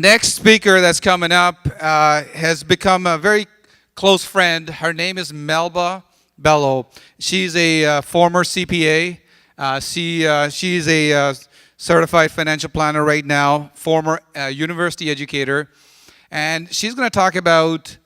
next speaker that's coming up has become a very close friend. Her name is Melba Belo. She's a former CPA. She's a certified financial planner right now, former university educator. And she's going to talk about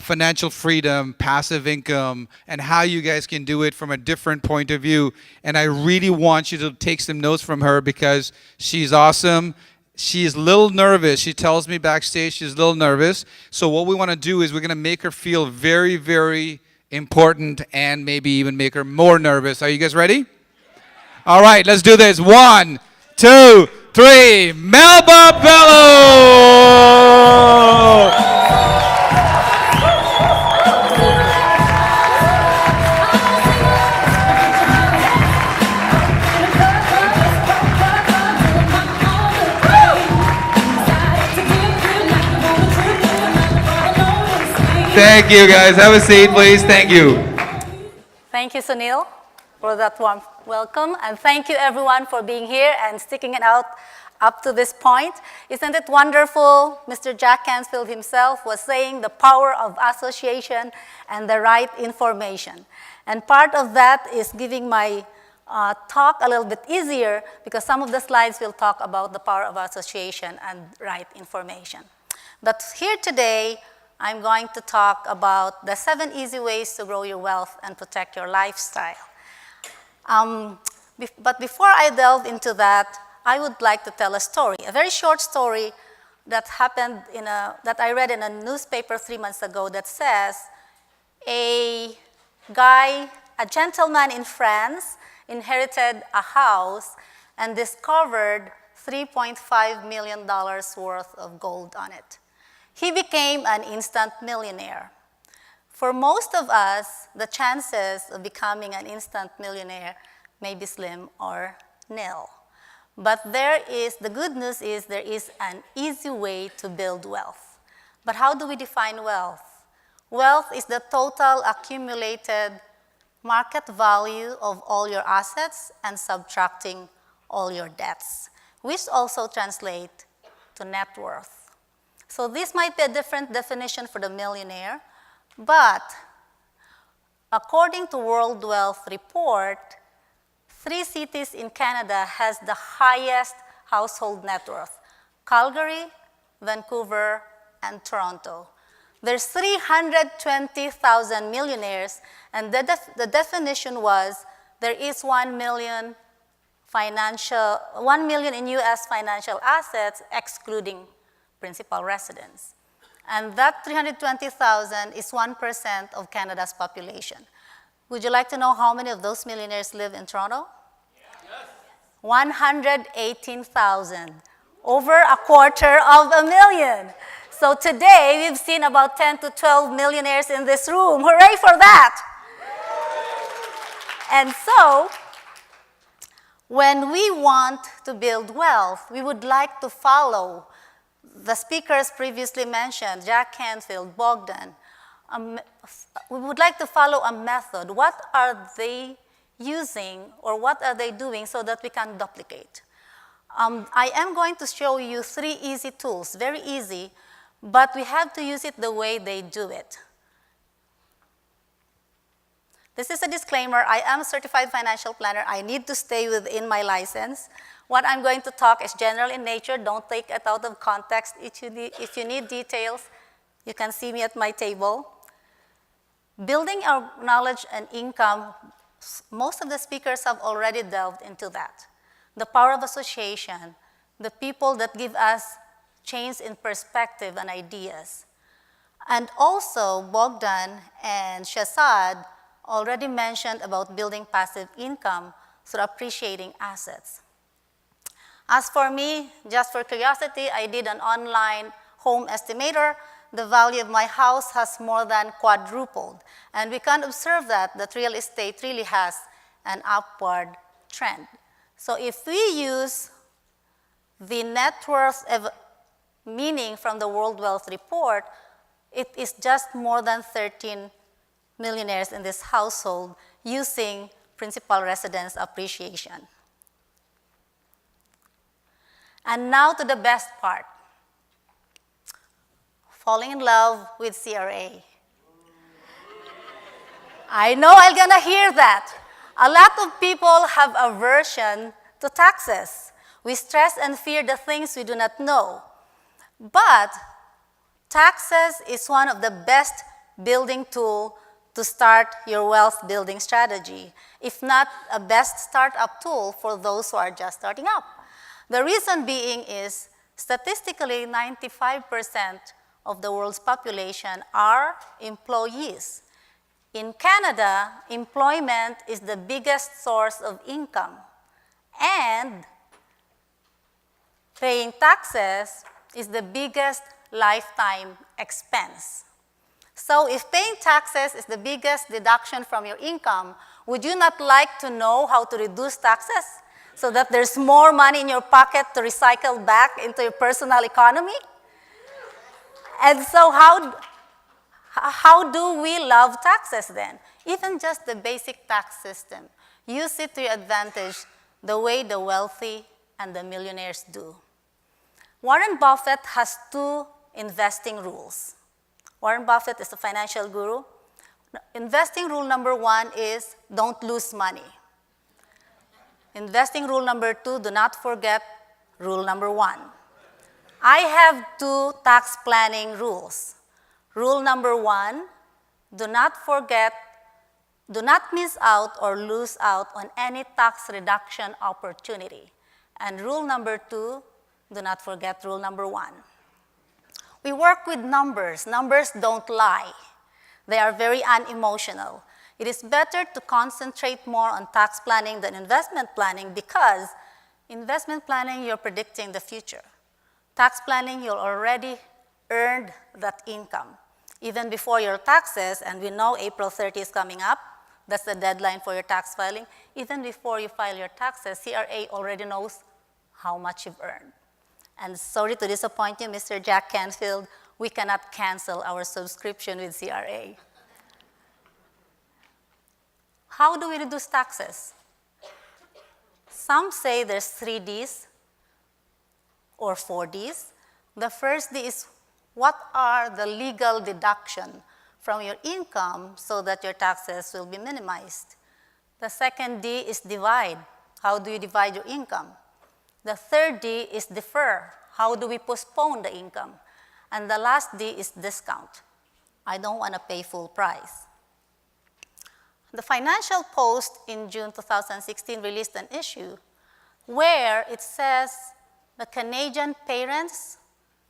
financial freedom, passive income, and how you guys can do it from a different point of view. And I really want you to take some notes from her because she's awesome. She's a little nervous. She tells me backstage she's a little nervous. So what we want to do is we're going to make her feel very, very important and maybe even make her more nervous. Are you guys ready? All right, let's do this. 1, 2, 3. Melba Belo! Thank you, guys. Have a seat, please. Thank you. Thank you, Sunil, for that warm welcome. And thank you, everyone, for being here and sticking it out up to this point. Isn't it wonderful? Mr. Jack Canfield himself was saying the power of association and the right information. And part of that is giving my talk a little bit easier because some of the slides will talk about the power of association and right information. But here today, I'm going to talk about the 7 easy ways to grow your wealth and protect your lifestyle. But before I delve into that, I would like to tell a story, a very short story that happened that I read in a newspaper 3 months ago that says a gentleman in France inherited a house and discovered $3.5 million worth of gold on it. He became an instant millionaire. For most of us, the chances of becoming an instant millionaire may be slim or nil. But the good news is there is an easy way to build wealth. But how do we define wealth? Wealth is the total accumulated market value of all your assets and subtracting all your debts, which also translate to net worth. So this might be a different definition for the millionaire, but according to World Wealth Report, 3 cities in Canada has the highest household net worth: Calgary, Vancouver, and Toronto. There's 320,000 millionaires, and the definition was there is 1 million in US financial assets excluding principal residence. And that 320,000 is 1% of Canada's population. Would you like to know how many of those millionaires live in Toronto? Yes. 118,000, over a quarter of a million. So today, we've seen about 10 to 12 millionaires in this room. Hooray for that! And so, when we want to build wealth, we would like to follow the speakers previously mentioned, Jack Canfield, Bogdan. We would like to follow a method. What are they using or what are they doing so that we can duplicate? I am going to show you 3 easy tools, very easy, but we have to use it the way they do it. This is a disclaimer. I am a certified financial planner. I need to stay within my license. What I'm going to talk is general in nature. Don't take it out of context. If you need details, you can see me at my table. Building our knowledge and income, most of the speakers have already delved into that. The power of association, the people that give us change in perspective and ideas. And also, Bogdan and Shazad already mentioned about building passive income through appreciating assets. As for me, just for curiosity, I did an online home estimator. The value of my house has more than quadrupled. And we can observe that real estate really has an upward trend. So if we use the net worth meaning from the World Wealth Report, it is just more than 13 millionaires in this household using principal residence appreciation. And now to the best part. falling in love with CRA. I know I'm gonna hear that. A lot of people have aversion to taxes. We stress and fear the things we do not know. But taxes is one of the best building tool to start your wealth building strategy, if not a best startup tool for those who are just starting up. The reason being is statistically 95% of the world's population are employees. In Canada, employment is the biggest source of income, and paying taxes is the biggest lifetime expense. So if paying taxes is the biggest deduction from your income, would you not like to know how to reduce taxes so that there's more money in your pocket to recycle back into your personal economy? And so how do we love taxes then? Even just the basic tax system. Use it to your advantage the way the wealthy and the millionaires do. Warren Buffett has two investing rules. Warren Buffett is a financial guru. Investing rule number 1 is don't lose money. Investing rule number 2, do not forget rule number 1. I have two tax planning rules. Rule number 1, do not miss out or lose out on any tax reduction opportunity. And rule number 2, do not forget rule number 1. We work with numbers. Numbers don't lie. They are very unemotional. It is better to concentrate more on tax planning than investment planning because investment planning, you're predicting the future. Tax planning, you'll already earned that income. Even before your taxes, and we know April 30 is coming up, that's the deadline for your tax filing. Even before you file your taxes, CRA already knows how much you've earned. And sorry to disappoint you, Mr. Jack Canfield, we cannot cancel our subscription with CRA. How do we reduce taxes? Some say there's 3 Ds or 4 Ds. The first D is what are the legal deduction from your income so that your taxes will be minimized. The second D is divide. How do you divide your income? The third D is defer. How do we postpone the income? And the last D is discount. I don't want to pay full price. The Financial Post in June 2016 released an issue where it says the Canadian parents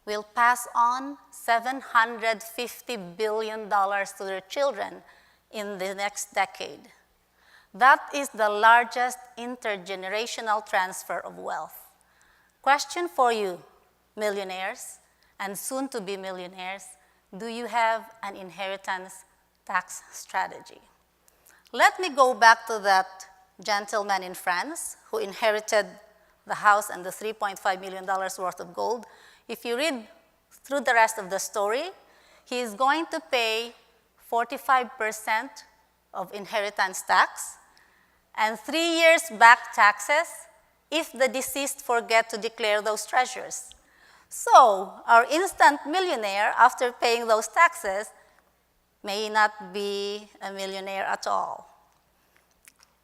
will pass on $750 billion to their children in the next decade. That is the largest intergenerational transfer of wealth. Question for you, millionaires and soon-to-be millionaires, do you have an inheritance tax strategy? Let me go back to that gentleman in France who inherited the house and the $3.5 million worth of gold. If you read through the rest of the story, he is going to pay 45% of inheritance tax and 3 years back taxes if the deceased forget to declare those treasures. So our instant millionaire, after paying those taxes, may not be a millionaire at all.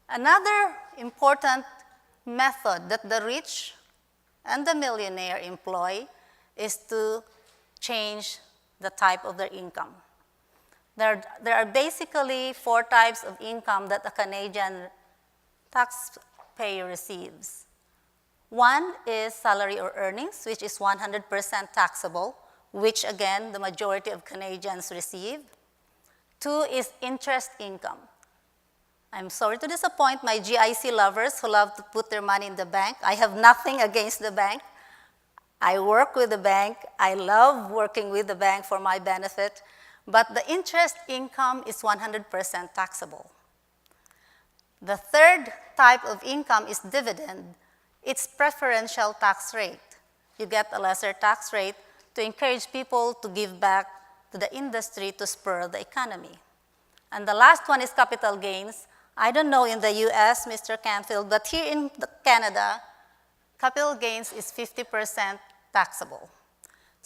Another important method that the rich and the millionaire employ is to change the type of their income. There are basically 4 types of income that a Canadian taxpayer receives. One is salary or earnings, which is 100% taxable, which again, the majority of Canadians receive. 2 is interest income. I'm sorry to disappoint my GIC lovers who love to put their money in the bank. I have nothing against the bank. I work with the bank. I love working with the bank for my benefit. But the interest income is 100% taxable. The third type of income is dividend. It's preferential tax rate. You get a lesser tax rate to encourage people to give back to the industry to spur the economy. And the last one is capital gains. I don't know in the US, Mr. Canfield, but here in Canada, capital gains is 50% taxable.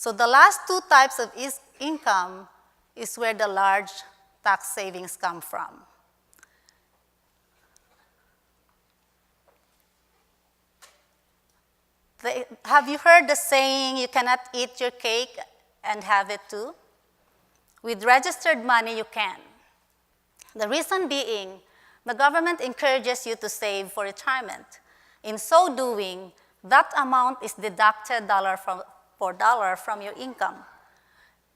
So the last two types of income is where the large tax savings come from. Have you heard the saying, you cannot eat your cake and have it too? With registered money, you can. The reason being, the government encourages you to save for retirement. In so doing, that amount is deducted for dollar from your income.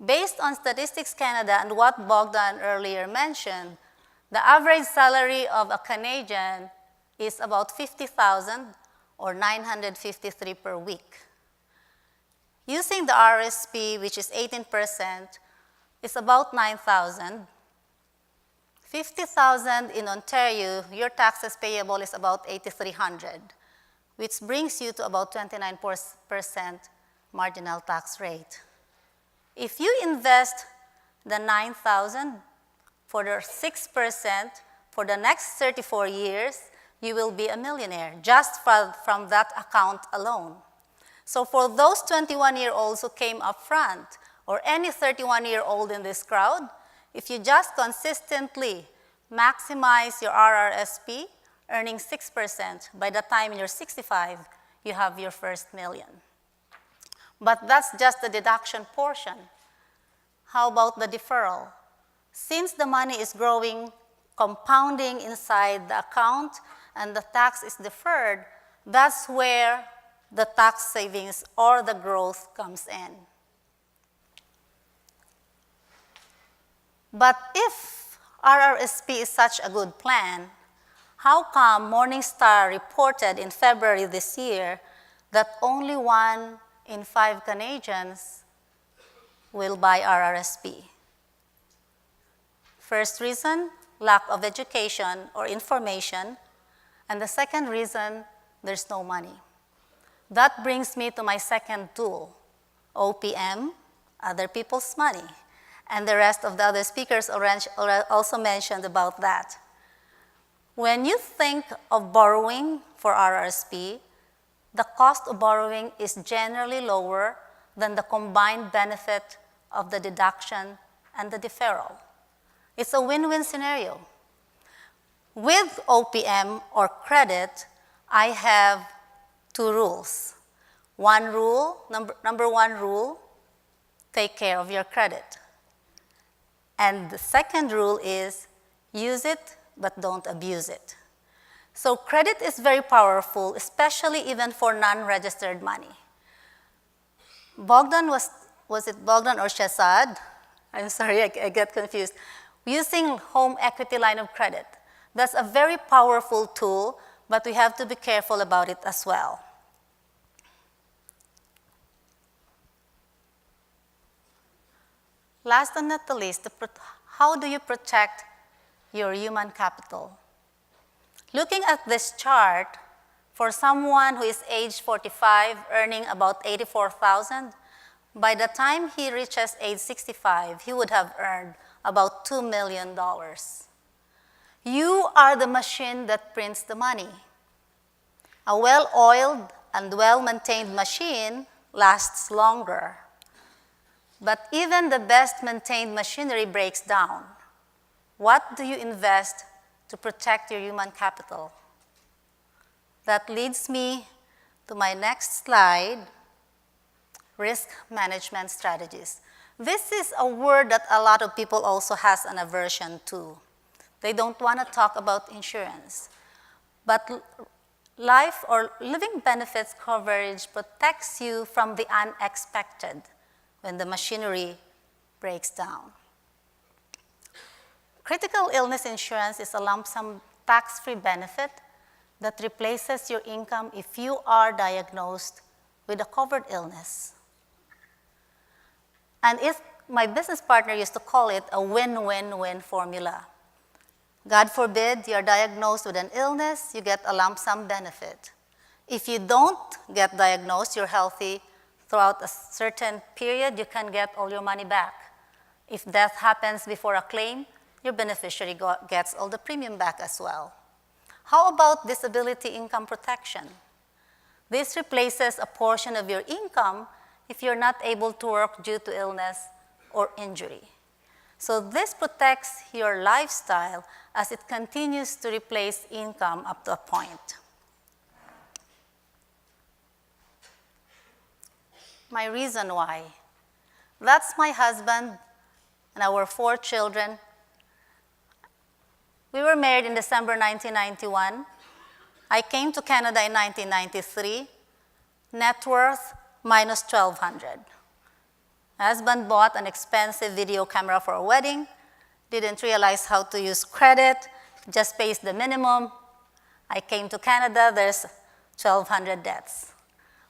Based on Statistics Canada and what Bogdan earlier mentioned, the average salary of a Canadian is about $50,000 or $953 per week. Using the RSP, which is 18%, is about $9,000. $50,000 in Ontario, your taxes payable is about $8,300, which brings you to about 29% marginal tax rate. If you invest the $9,000 for the 6% for the next 34 years, you will be a millionaire just from that account alone. So for those 21-year-olds who came up front, or any 31-year-old in this crowd, if you just consistently maximize your RRSP, earning 6%, by the time you're 65, you have your first million. But that's just the deduction portion. How about the deferral? Since the money is growing, compounding inside the account, and the tax is deferred, that's where the tax savings or the growth comes in. But if RRSP is such a good plan, how come Morningstar reported in February this year that only 1 in 5 Canadians will buy RRSP? First reason, lack of education or information. And the second reason, there's no money. That brings me to my second tool, OPM, other people's money. And the rest of the other speakers also mentioned about that. When you think of borrowing for RRSP, the cost of borrowing is generally lower than the combined benefit of the deduction and the deferral. It's a win-win scenario. With OPM or credit, I have 2 rules. Number one rule, take care of your credit. And the second rule is use it, but don't abuse it. So credit is very powerful, especially even for non-registered money. Bogdan, was it Bogdan or Shazad? I'm sorry, I get confused. Using home equity line of credit. That's a very powerful tool, but we have to be careful about it as well. Last but not the least, how do you protect your human capital? Looking at this chart, for someone who is age 45, earning about $84,000, by the time he reaches age 65, he would have earned about $2 million. You are the machine that prints the money. A well-oiled and well-maintained machine lasts longer. But even the best-maintained machinery breaks down. What do you invest to protect your human capital? That leads me to my next slide, risk management strategies. This is a word that a lot of people also has an aversion to. They don't want to talk about insurance. But life or living benefits coverage protects you from the unexpected when the machinery breaks down. Critical illness insurance is a lump sum tax-free benefit that replaces your income if you are diagnosed with a covered illness. And if my business partner used to call it a win-win-win formula. God forbid you're diagnosed with an illness, you get a lump sum benefit. If you don't get diagnosed, you're healthy, throughout a certain period, you can get all your money back. If death happens before a claim, your beneficiary gets all the premium back as well. How about disability income protection? This replaces a portion of your income if you're not able to work due to illness or injury. So this protects your lifestyle as it continues to replace income up to a point. My reason why. That's my husband and our 4 children. We were married in December 1991. I came to Canada in 1993. Net worth minus $1,200. My husband bought an expensive video camera for a wedding, didn't realize how to use credit, just pays the minimum. I came to Canada, there's 1,200 debts.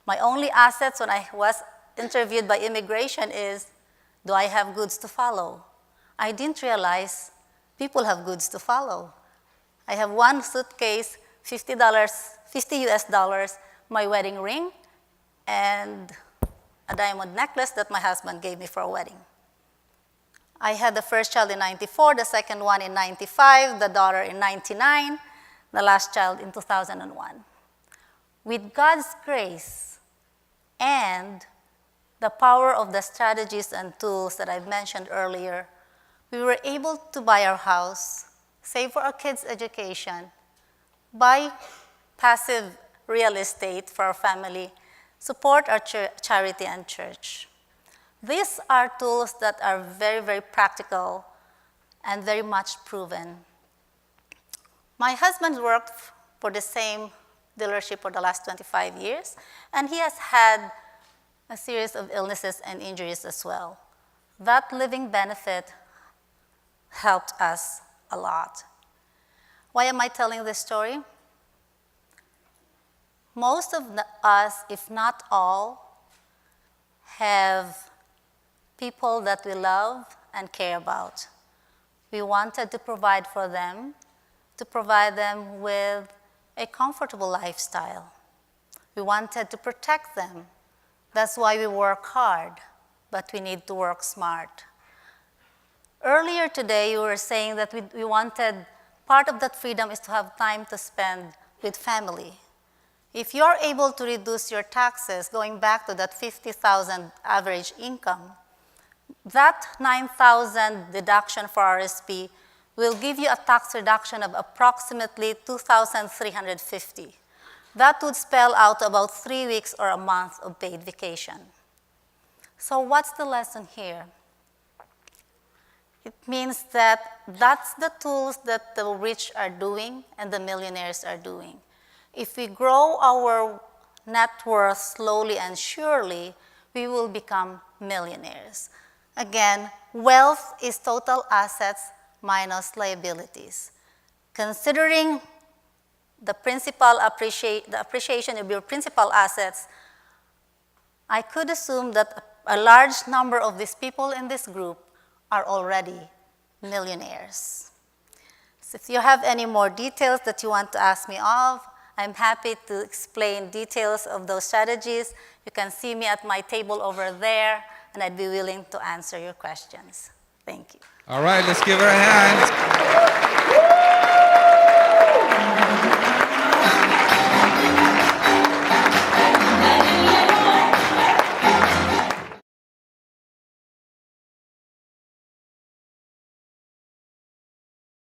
My only assets when I was interviewed by immigration is, do I have goods to follow? I didn't realize people have goods to follow. I have one suitcase, $50, $50 US, my wedding ring, and a diamond necklace that my husband gave me for a wedding. I had the first child in 94, the second one in 95, the daughter in 99, the last child in 2001. With God's grace and the power of the strategies and tools that I've mentioned earlier, we were able to buy our house, save for our kids' education, buy passive real estate for our family, support our charity and church. These are tools that are very, very practical and very much proven. My husband worked for the same dealership for the last 25 years, and he has had a series of illnesses and injuries as well. That living benefit helped us a lot. Why am I telling this story? Most of us, if not all, have people that we love and care about. We wanted to provide for them, to provide them with a comfortable lifestyle. We wanted to protect them. That's why we work hard, but we need to work smart. Earlier today, you were saying that we wanted, part of that freedom is to have time to spend with family. If you're able to reduce your taxes, going back to that $50,000 average income, that $9,000 deduction for RSP will give you a tax reduction of approximately $2,350. That would spell out about 3 weeks or a month of paid vacation. So what's the lesson here? It means that that's the tools that the rich are doing and the millionaires are doing. If we grow our net worth slowly and surely, we will become millionaires. Again, wealth is total assets minus liabilities. Considering the appreciation of your principal assets, I could assume that a large number of these people in this group are already millionaires. So if you have any more details that you want to ask me of, I'm happy to explain details of those strategies. You can see me at my table over there, and I'd be willing to answer your questions. Thank you. All right, let's give her a hand.